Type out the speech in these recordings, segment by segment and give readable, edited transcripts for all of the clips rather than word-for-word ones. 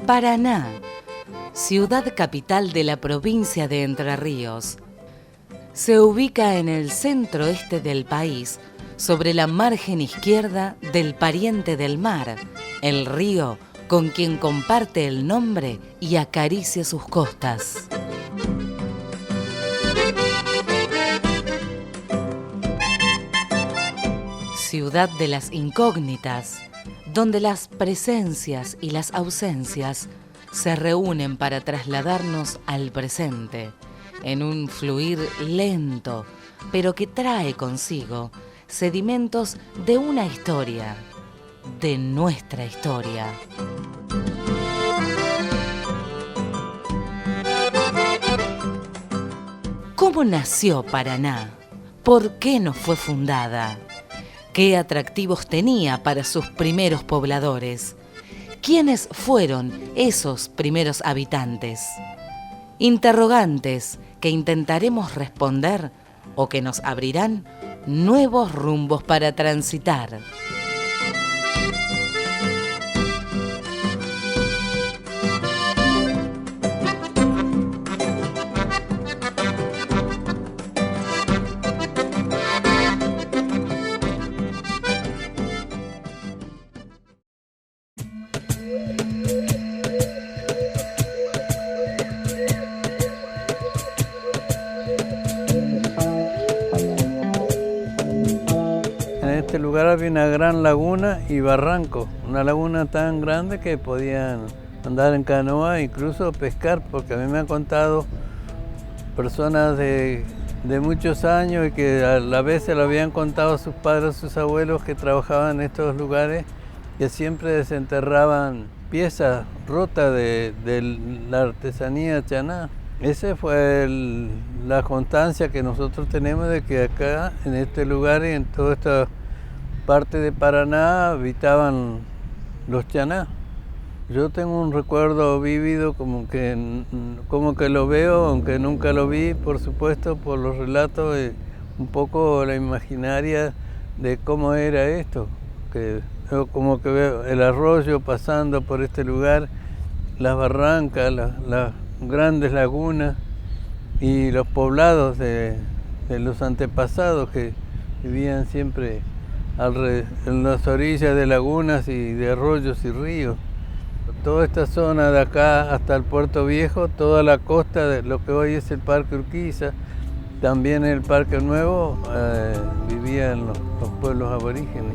Paraná, ciudad capital de la provincia de Entre Ríos. Se ubica en el centro-este del país, sobre la margen izquierda del Pariente del Mar, el río con quien comparte el nombre y acaricia sus costas. Ciudad de las incógnitas, donde las presencias y las ausencias se reúnen para trasladarnos al presente, en un fluir lento, pero que trae consigo sedimentos de una historia, de nuestra historia. ¿Cómo nació Paraná? ¿Por qué no fue fundada? ¿Qué atractivos tenía para sus primeros pobladores? ¿Quiénes fueron esos primeros habitantes? Interrogantes que intentaremos responder o que nos abrirán nuevos rumbos para transitar. En este lugar había una gran laguna y barranco, una laguna tan grande que podían andar en canoa e incluso pescar, porque a mí me han contado personas de muchos años y que a la vez se lo habían contado a sus padres, a sus abuelos que trabajaban en estos lugares, que siempre desenterraban piezas rotas de la artesanía chaná. Esa fue la constancia que nosotros tenemos de que acá, en este lugar y en toda esta parte de Paraná, habitaban los chaná. Yo tengo un recuerdo vívido, como que lo veo, aunque nunca lo vi, por supuesto, por los relatos, un poco la imaginaria de cómo era esto. Como que veo el arroyo pasando por este lugar, las barrancas, las grandes lagunas y los poblados de los antepasados que vivían siempre en las orillas de lagunas y de arroyos y ríos. Toda esta zona de acá hasta el Puerto Viejo, toda la costa de lo que hoy es el Parque Urquiza, también en el Parque Nuevo vivían los pueblos aborígenes.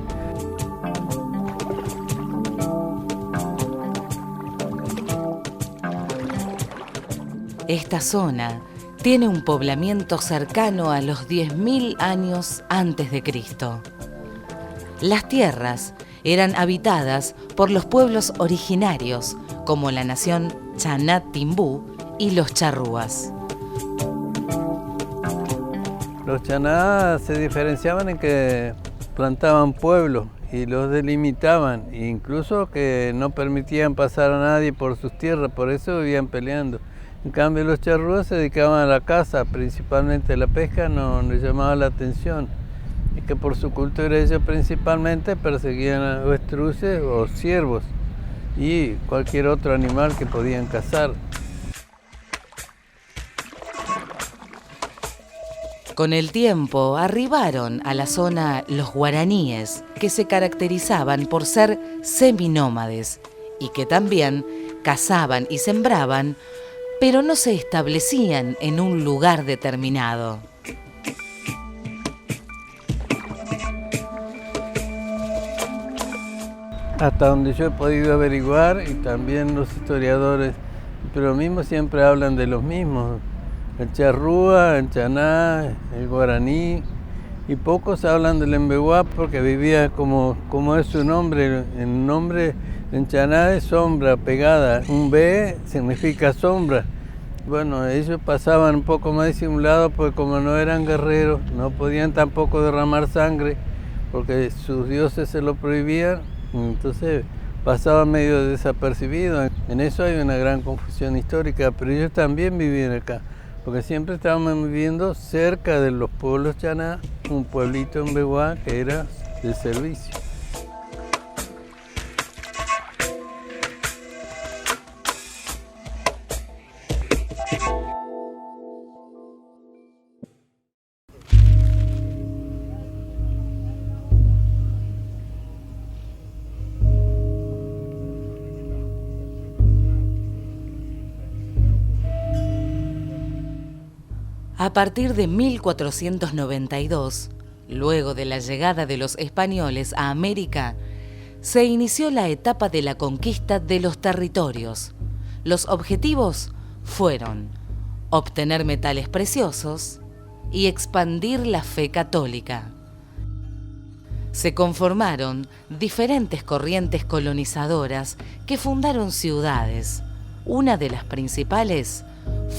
Esta zona tiene un poblamiento cercano a los 10.000 años antes de Cristo. Las tierras eran habitadas por los pueblos originarios, como la nación Chaná Timbú y los charrúas. Los chaná se diferenciaban en que plantaban pueblos y los delimitaban, e incluso que no permitían pasar a nadie por sus tierras, por eso vivían peleando. En cambio, los charrúas se dedicaban a la caza, principalmente la pesca, no les llamaba la atención. Y que por su cultura ellos principalmente perseguían a avestruces o ciervos y cualquier otro animal que podían cazar. Con el tiempo arribaron a la zona los guaraníes, que se caracterizaban por ser seminómades y que también cazaban y sembraban, pero no se establecían en un lugar determinado. Hasta donde yo he podido averiguar, y también los historiadores, pero mismos siempre hablan de los mismos, el charrúa, el chaná, el guaraní, y pocos hablan del embeguá porque vivía como es su nombre, el nombre en chaná es sombra, pegada, un be significa sombra. Bueno, ellos pasaban un poco más disimulados porque como no eran guerreros, no podían tampoco derramar sangre porque sus dioses se lo prohibían, entonces pasaban medio desapercibidos. En eso hay una gran confusión histórica, pero ellos también vivían acá, porque siempre estábamos viviendo cerca de los pueblos chaná, un pueblito en Beguá que era de servicio. A partir de 1492, luego de la llegada de los españoles a América, se inició la etapa de la conquista de los territorios. Los objetivos fueron obtener metales preciosos y expandir la fe católica. Se conformaron diferentes corrientes colonizadoras que fundaron ciudades. Una de las principales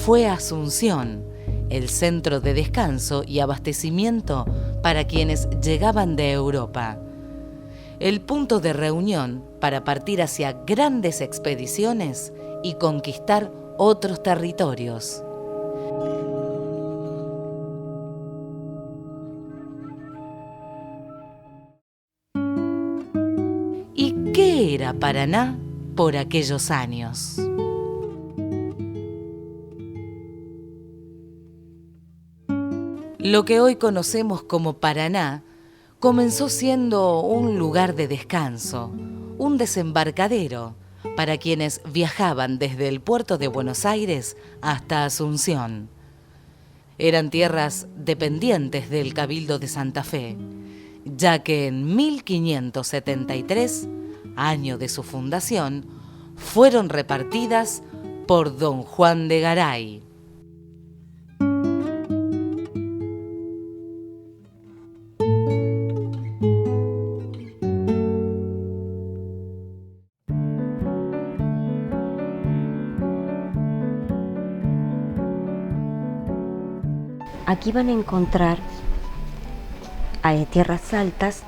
fue Asunción, el centro de descanso y abastecimiento para quienes llegaban de Europa. El punto de reunión para partir hacia grandes expediciones y conquistar otros territorios. ¿Y qué era Paraná por aquellos años? Lo que hoy conocemos como Paraná comenzó siendo un lugar de descanso, un desembarcadero para quienes viajaban desde el puerto de Buenos Aires hasta Asunción. Eran tierras dependientes del Cabildo de Santa Fe, ya que en 1573, año de su fundación, fueron repartidas por don Juan de Garay. Aquí van a encontrar tierras altas,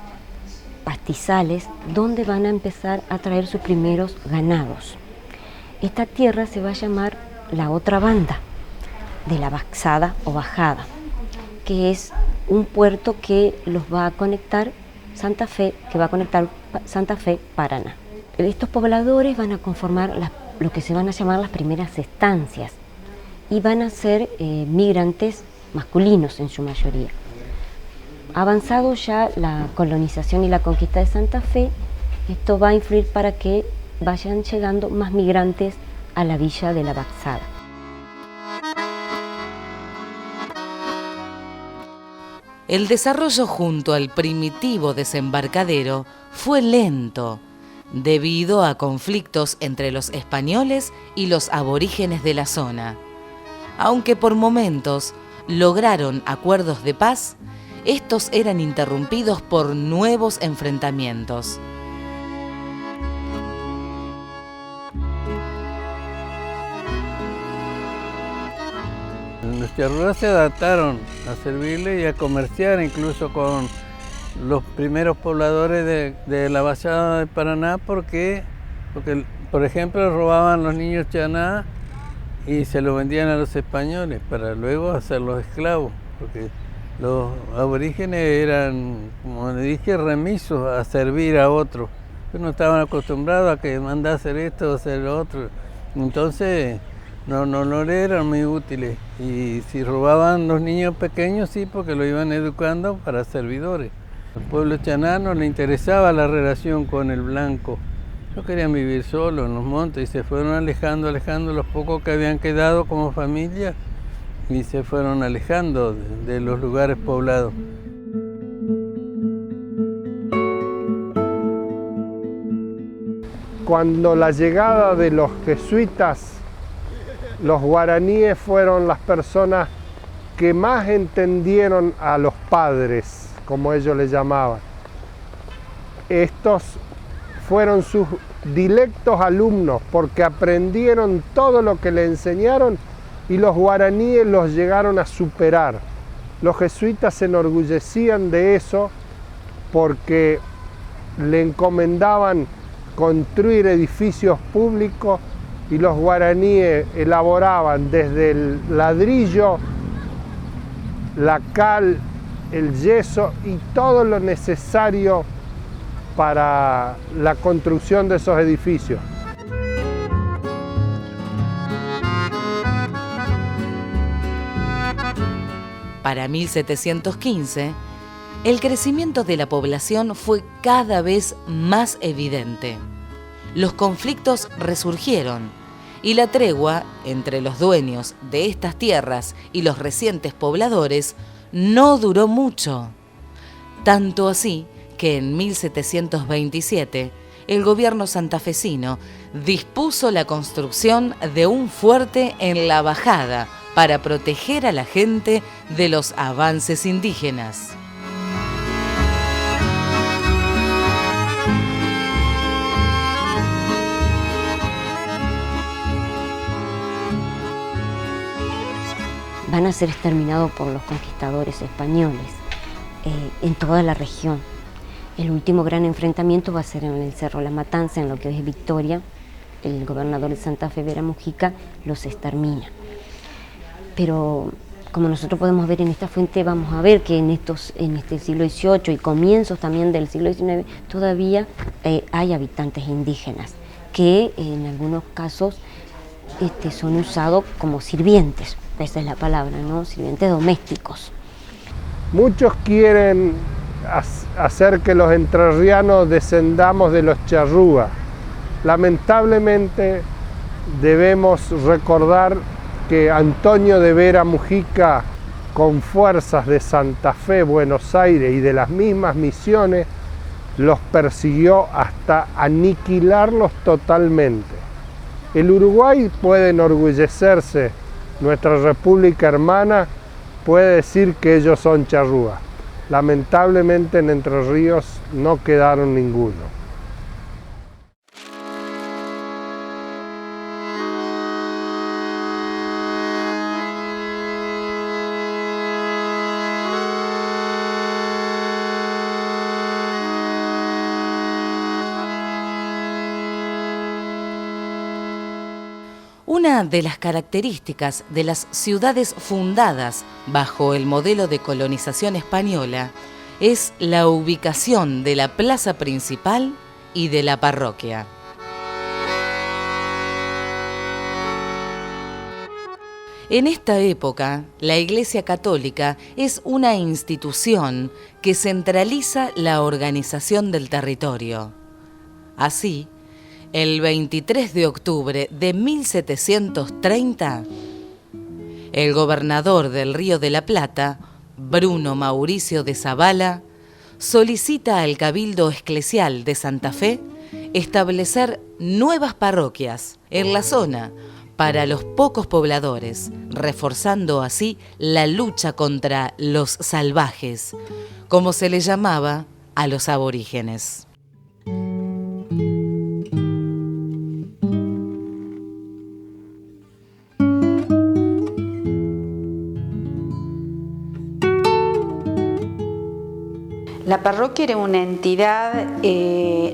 pastizales, donde van a empezar a traer sus primeros ganados. Esta tierra se va a llamar la otra banda de la Baxada o Bajada, que es un puerto que los va a conectar Santa Fe, Paraná. Estos pobladores van a conformar lo que se van a llamar las primeras estancias y van a ser migrantes masculinos en su mayoría. Avanzado ya la colonización y la conquista de Santa Fe, esto va a influir para que vayan llegando más migrantes a la villa de la Baxada. El desarrollo junto al primitivo desembarcadero fue lento, debido a conflictos entre los españoles y los aborígenes de la zona. Aunque por momentos lograron acuerdos de paz, estos eran interrumpidos por nuevos enfrentamientos. Los charrúas se adaptaron a servirle y a comerciar incluso con los primeros pobladores de la Baixada de Paraná porque, por ejemplo, robaban los niños chaná y se los vendían a los españoles para luego hacerlos esclavos, porque los aborígenes eran, como le dije, remisos a servir a otros. No estaban acostumbrados a que manda a hacer esto o hacer lo otro. Entonces no le eran muy útiles. Y si robaban los niños pequeños, sí, porque lo iban educando para servidores. Al pueblo chaná no le interesaba la relación con el blanco. Ellos querían vivir solos en los montes y se fueron alejando los pocos que habían quedado como familia y se fueron alejando de los lugares poblados. Cuando la llegada de los jesuitas, los guaraníes fueron las personas que más entendieron a los padres, como ellos les llamaban. Estos fueron sus directos alumnos porque aprendieron todo lo que le enseñaron y los guaraníes los llegaron a superar. Los jesuitas se enorgullecían de eso porque le encomendaban construir edificios públicos y los guaraníes elaboraban desde el ladrillo, la cal, el yeso y todo lo necesario para la construcción de esos edificios. Para 1715, el crecimiento de la población fue cada vez más evidente. Los conflictos resurgieron y la tregua entre los dueños de estas tierras y los recientes pobladores no duró mucho. Tanto así que en 1727 el gobierno santafesino dispuso la construcción de un fuerte en la bajada para proteger a la gente de los avances indígenas. Van a ser exterminados por los conquistadores españoles en toda la región. El último gran enfrentamiento va a ser en el Cerro La Matanza, en lo que hoy es Victoria. El gobernador de Santa Fe, Vera Mujica, los extermina. Pero como nosotros podemos ver en esta fuente, vamos a ver que en este siglo XVIII y comienzos también del siglo XIX todavía hay habitantes indígenas que en algunos casos son usados como sirvientes, esa es la palabra, ¿no? Sirvientes domésticos. Muchos quieren hacer que los entrerrianos descendamos de los charrúas. Lamentablemente debemos recordar que Antonio de Vera Mujica, con fuerzas de Santa Fe, Buenos Aires y de las mismas Misiones, los persiguió hasta aniquilarlos totalmente. El Uruguay puede enorgullecerse, nuestra república hermana puede decir que ellos son charrúas. Lamentablemente en Entre Ríos no quedaron ninguno. Una de las características de las ciudades fundadas bajo el modelo de colonización española es la ubicación de la plaza principal y de la parroquia. En esta época, la Iglesia Católica es una institución que centraliza la organización del territorio. Así, el 23 de octubre de 1730, el gobernador del Río de la Plata, Bruno Mauricio de Zavala, solicita al Cabildo Eclesial de Santa Fe establecer nuevas parroquias en la zona para los pocos pobladores, reforzando así la lucha contra los salvajes, como se le llamaba a los aborígenes. La parroquia era una entidad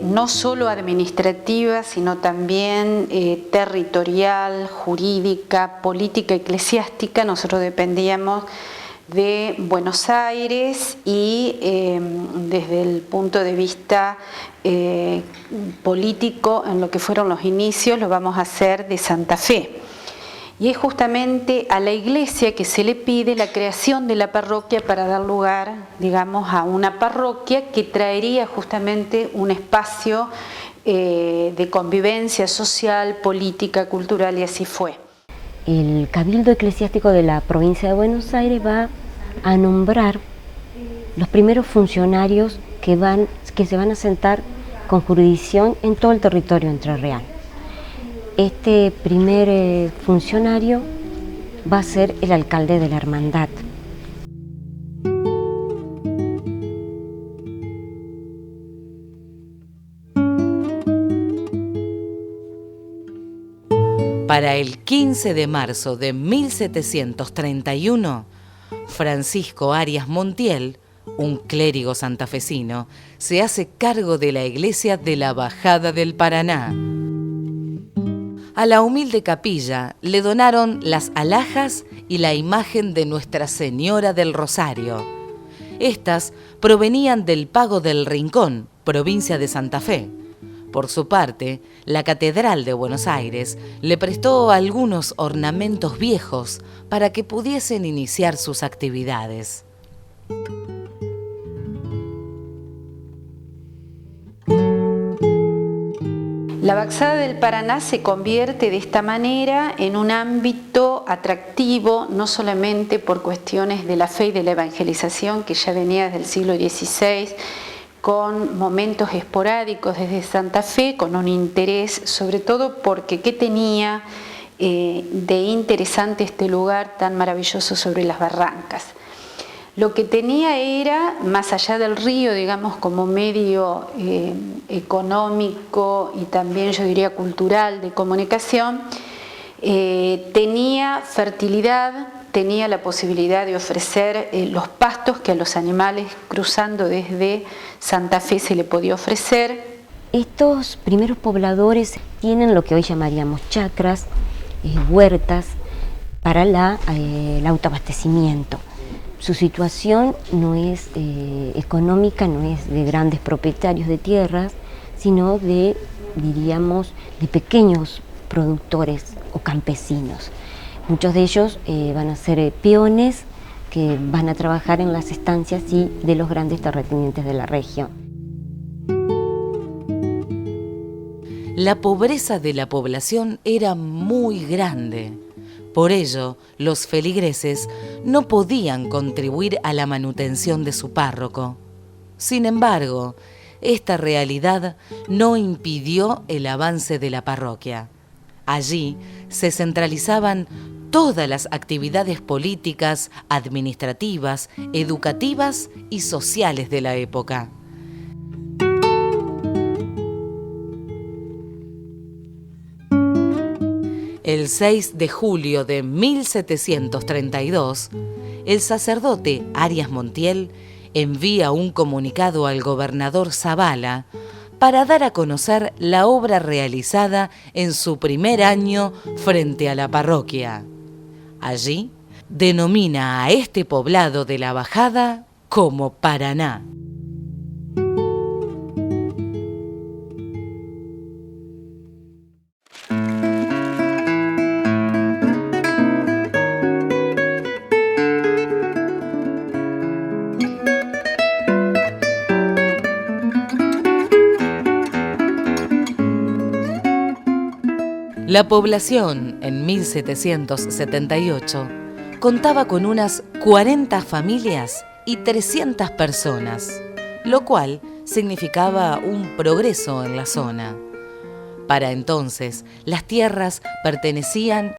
no solo administrativa, sino también territorial, jurídica, política, eclesiástica. Nosotros dependíamos de Buenos Aires y desde el punto de vista político, en lo que fueron los inicios, lo vamos a hacer de Santa Fe. Y es justamente a la Iglesia que se le pide la creación de la parroquia para dar lugar, digamos, a una parroquia que traería justamente un espacio de convivencia social, política, cultural, y así fue. El Cabildo Eclesiástico de la provincia de Buenos Aires va a nombrar los primeros funcionarios que se van a sentar con jurisdicción en todo el territorio entrerriano. Este primer funcionario va a ser el alcalde de la hermandad. Para el 15 de marzo de 1731, Francisco Arias Montiel, un clérigo santafesino, se hace cargo de la iglesia de la Bajada del Paraná. A la humilde capilla le donaron las alhajas y la imagen de Nuestra Señora del Rosario. Estas provenían del Pago del Rincón, provincia de Santa Fe. Por su parte, la Catedral de Buenos Aires le prestó algunos ornamentos viejos para que pudiesen iniciar sus actividades. La Baxada del Paraná se convierte de esta manera en un ámbito atractivo, no solamente por cuestiones de la fe y de la evangelización que ya venía desde el siglo XVI, con momentos esporádicos desde Santa Fe, con un interés, sobre todo porque ¿qué tenía de interesante este lugar tan maravilloso sobre las barrancas? Lo que tenía era, más allá del río, digamos, como medio económico y también yo diría cultural de comunicación, tenía fertilidad, tenía la posibilidad de ofrecer los pastos que a los animales cruzando desde Santa Fe se le podía ofrecer. Estos primeros pobladores tienen lo que hoy llamaríamos chacras, huertas, para el autoabastecimiento. Su situación no es económica, no es de grandes propietarios de tierras, sino de, diríamos, de pequeños productores o campesinos. Muchos de ellos van a ser peones que van a trabajar en las estancias de los grandes terratenientes de la región. La pobreza de la población era muy grande. Por ello, los feligreses no podían contribuir a la manutención de su párroco. Sin embargo, esta realidad no impidió el avance de la parroquia. Allí se centralizaban todas las actividades políticas, administrativas, educativas y sociales de la época. El 6 de julio de 1732, el sacerdote Arias Montiel envía un comunicado al gobernador Zavala para dar a conocer la obra realizada en su primer año frente a la parroquia. Allí denomina a este poblado de la Bajada como Paraná. La población en 1778 contaba con unas 40 familias y 300 personas, lo cual significaba un progreso en la zona. Para entonces, las tierras pertenecían